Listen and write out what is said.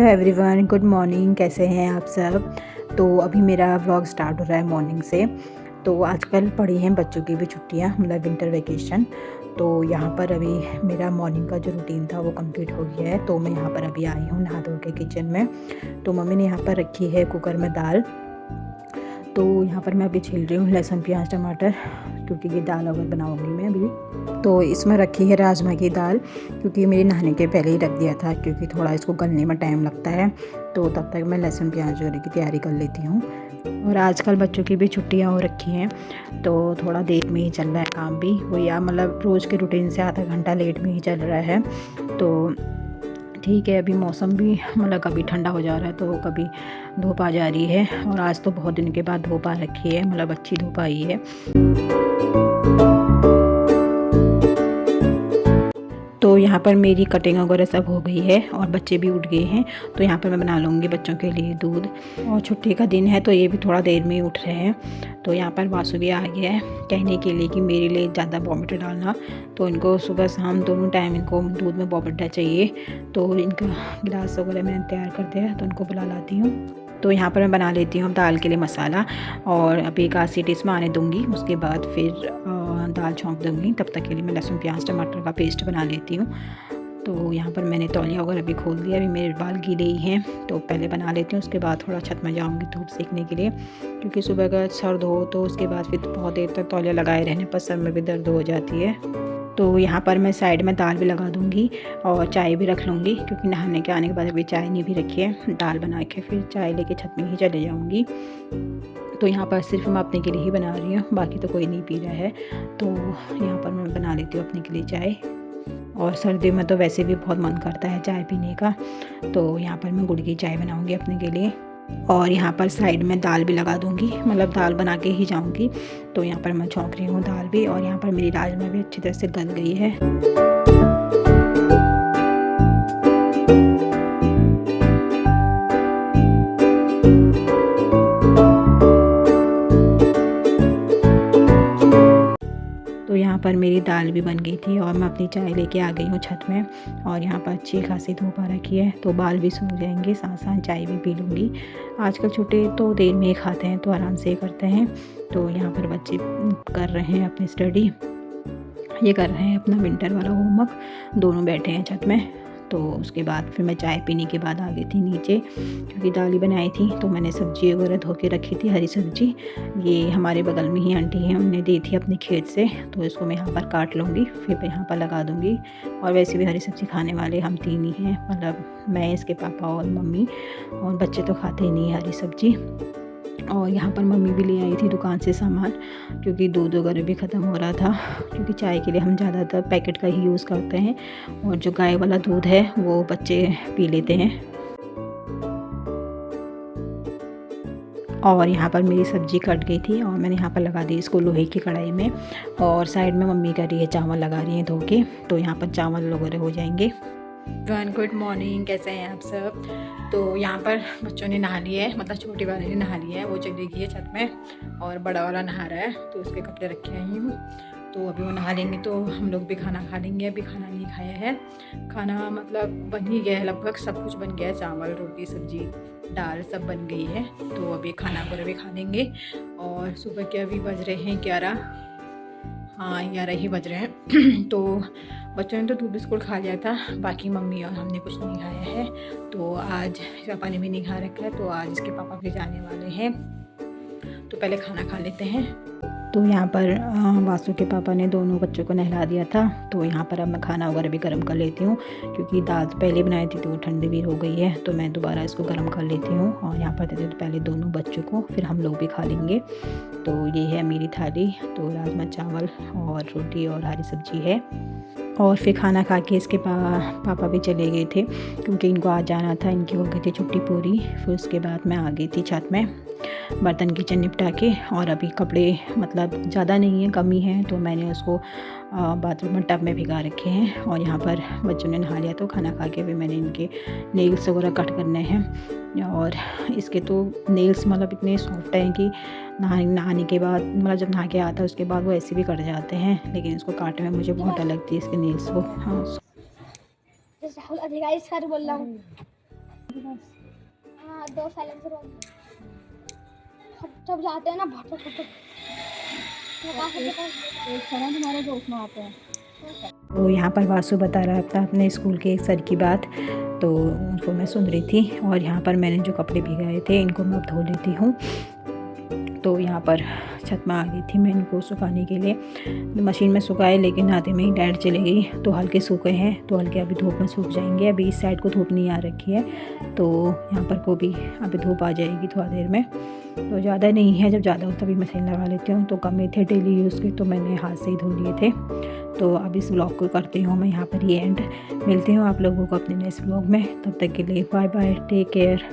Everyone, good morning. कैसे हैं आप सब। तो अभी मेरा व्लॉग स्टार्ट हो रहा है मॉर्निंग से। तो आजकल पड़ी हैं बच्चों की भी छुट्टियां, मतलब विंटर वेकेशन। तो यहाँ पर अभी मेरा मॉर्निंग का जो रूटीन था वो कंप्लीट हो गया है। तो मैं यहाँ पर अभी आई हूँ नहा धो के किचन में। तो मम्मी ने यहाँ पर रखी है कुकर में दाल। तो यहाँ पर मैं अभी छील रही हूँ लहसुन प्याज टमाटर, क्योंकि ये दाल अगर बनाऊँगी मैं अभी। तो इसमें रखी है राजमा की दाल, क्योंकि मेरे नहाने के पहले ही रख दिया था, क्योंकि थोड़ा इसको गलने में टाइम लगता है। तो तब तक मैं लहसुन प्याज वगैरह की तैयारी कर लेती हूँ। और आजकल बच्चों की भी छुट्टियाँ हो रखी हैं, तो थोड़ा देर में ही चल रहा है काम भी। वो या मतलब रोज़ के रूटीन से आधा घंटा लेट में ही चल रहा है। तो ठीक है, अभी मौसम भी मतलब कभी ठंडा हो जा रहा है तो कभी धूप आ जा रही है। और आज तो बहुत दिन के बाद धूप आ रखी है, मतलब अच्छी धूप आई है। तो यहाँ पर मेरी कटिंग वगैरह सब हो गई है और बच्चे भी उठ गए हैं। तो यहाँ पर मैं बना लूँगी बच्चों के लिए दूध। और छुट्टी का दिन है तो ये भी थोड़ा देर में ही उठ रहे हैं। तो यहाँ पर वासु भी आ गया है कहने के लिए कि मेरे लिए ज़्यादा बॉर्नविटा डालना। तो इनको सुबह शाम दोनों टाइम इनको दूध में बॉर्नविटा चाहिए। तो इनका गिलास वगैरह मैंने तैयार कर दिया है, तो इनको बुला लाती हूँ। तो यहाँ पर मैं बना लेती हूँ दाल के लिए मसाला, और अभी एक आध सीटी इसमें आने दूँगी। उसके बाद फिर दाल छौंक दूँगी। तब तक के लिए मैं लहसुन प्याज टमाटर का पेस्ट बना लेती हूँ। तो यहाँ पर मैंने तौलिया वगैरह भी खोल दिया। अभी मेरे बाल गीले ही हैं, तो पहले बना लेती हूँ। उसके बाद थोड़ा छत में जाऊँगी धूप सेकने के लिए, क्योंकि सुबह का सर्द हो तो उसके बाद फिर बहुत देर तक तौलिया लगाए रहने पर सर में भी दर्द हो जाती है। तो यहाँ पर मैं साइड में दाल भी लगा दूँगी और चाय भी रख लूँगी, क्योंकि नहाने के आने के बाद अभी चाय नहीं भी रखी है। दाल बना के फिर चाय लेके छत में ही चले जाऊँगी। तो यहाँ पर सिर्फ मैं अपने के लिए ही बना रही हूँ, बाकी तो कोई नहीं पी रहा है। तो यहाँ पर मैं बना लेती हूँ अपने के लिए चाय। और सर्दी में तो वैसे भी बहुत मन करता है चाय पीने का। तो यहाँ पर मैं गुड़ की चाय बनाऊँगी अपने के लिए। और यहाँ पर साइड में दाल भी लगा दूँगी, मतलब दाल बना के ही जाऊँगी। तो यहाँ पर मैं छौंक रही हूँ दाल भी। और यहाँ पर मेरी राजमा भी अच्छी तरह से गल गई है। तो यहाँ पर मेरी दाल भी बन गई थी और मैं अपनी चाय लेके आ गई हूँ छत में। और यहाँ पर अच्छी खासी धूप आ रखी है, तो बाल भी सूख जाएंगे, साथ साथ चाय भी पी लूँगी। आजकल छोटे तो देर में ही खाते हैं, तो आराम से करते हैं। तो यहाँ पर बच्चे कर रहे हैं अपनी स्टडी, ये कर रहे हैं अपना विंटर वाला होमवर्क। दोनों बैठे हैं छत में। तो उसके बाद फिर मैं चाय पीने के बाद आ गई थी नीचे, क्योंकि दाल ही बनाई थी। तो मैंने सब्ज़ी वगैरह धो के रखी थी, हरी सब्ज़ी। ये हमारे बगल में ही आंटी हैं, उन्होंने दी थी अपने खेत से। तो इसको मैं यहाँ पर काट लूँगी, फिर मैं यहाँ पर लगा दूँगी। और वैसे भी हरी सब्ज़ी खाने वाले हम तीन ही हैं, मतलब मैं, इसके पापा और मम्मी। और बच्चे तो खाते ही नहीं हरी सब्ज़ी। और यहाँ पर मम्मी भी ले आई थी दुकान से सामान, क्योंकि दूध वगैरह भी ख़त्म हो रहा था। क्योंकि चाय के लिए हम ज़्यादातर पैकेट का ही यूज़ करते हैं, और जो गाय वाला दूध है वो बच्चे पी लेते हैं। और यहाँ पर मेरी सब्ज़ी कट गई थी और मैंने यहाँ पर लगा दी इसको लोहे की कढ़ाई में। और साइड में मम्मी कर रही है चावल, लगा रही है धो के। तो यहाँ पर चावल वगैरह हो जाएंगे। गुड मॉर्निंग, कैसे हैं आप सब। तो यहाँ पर बच्चों ने नहा लिया है, मतलब छोटी वाले ने नहा लिया है, वो चली गई है छत में। और बड़ा वाला नहा रहा है, तो उसके कपड़े रखे आई हूँ। तो अभी वो नहा लेंगे तो हम लोग भी खाना खा लेंगे। अभी खाना नहीं खाया है। खाना मतलब बन ही गया है, लगभग सब कुछ बन गया है। चावल, रोटी, सब्जी, दाल सब बन गई है। तो अभी खाना वगैरह भी खा लेंगे। और सुबह के अभी बज रहे हैं 11, हाँ 11 ही बज रहे हैं। तो बच्चों ने तो दूध बिस्कुट खा लिया था, बाकी मम्मी और हमने कुछ नहीं खाया है। तो आज पापा ने भी नहीं खा रखा है, तो आज इसके पापा भी जाने वाले हैं। तो पहले खाना खा लेते हैं। तो यहाँ पर वासु के पापा ने दोनों बच्चों को नहला दिया था। तो यहाँ पर अब मैं खाना वगैरह भी गर्म कर लेती हूँ, क्योंकि दाल तो पहले बनाई थी तो वो ठंडी भी हो गई है। तो मैं दोबारा इसको गर्म कर लेती हूँ। और यहाँ पर देते तो पहले दोनों बच्चों को, फिर हम लोग भी खा लेंगे। तो ये है मेरी थाली। तो राजमा चावल और रोटी और हरी सब्जी है। और फिर खाना खा के इसके पापा भी चले गए थे, क्योंकि इनको आज जाना था, इनकी हो गई थी छुट्टी पूरी। फिर उसके बाद मैं आ गई थी छत में बर्तन किचन निपटा के। और अभी कपड़े मतलब ज़्यादा नहीं है, कमी है, तो मैंने उसको बाथरूम में टब में भिगा रखे हैं। और यहाँ पर बच्चों ने नहा लिया, तो खाना खा के भी मैंने इनके नेल्स वगैरह कट करने हैं। और इसके तो नेल्स मतलब इतने सॉफ्ट हैं कि नहाने के बाद, मतलब जब नहा के आता है उसके बाद वो ऐसे भी कट जाते हैं। लेकिन इसको काटने में मुझे बहुत डर लगती है, इसके नेल्स को। हाँ के पास? हाँ 2 साइलेंसर होंगे, जब जाते हैं ना भट भट भट एक सर तुम्हारे दोस्त में आते हैं। तो यहाँ पर वासु बता रहा था अपने स्कूल के एक सर की बात, तो उनको मैं सुन रही थी। और यहाँ पर मैंने जो कपड़े भिगाए थे इनको मैं अब धो लेती हूँ। तो यहाँ पर छत में आ गई थी मैं इनको सुखाने के लिए। मशीन में सुखाए लेकिन आधे में ही लाइट चली गई, तो हल्के सूखे हैं, तो हल्के अभी धूप में सूख जाएंगे। अभी इस साइड को धूप नहीं आ रखी है, तो यहाँ पर को भी अभी धूप आ जाएगी थोड़ा देर में। तो ज़्यादा नहीं है, जब ज़्यादा हो तभी मशीन लगा लेती हूँ। तो कम ही थे डेली यूज़ के, तो मैंने हाथ से ही धो लिए थे। तो अब इस ब्लॉग को करती हूँ मैं यहाँ पर ही एंड। मिलती हूँ आप लोगों को अपने नेक्स्ट ब्लॉग में, तब तक के लिए बाय बाय, टेक केयर।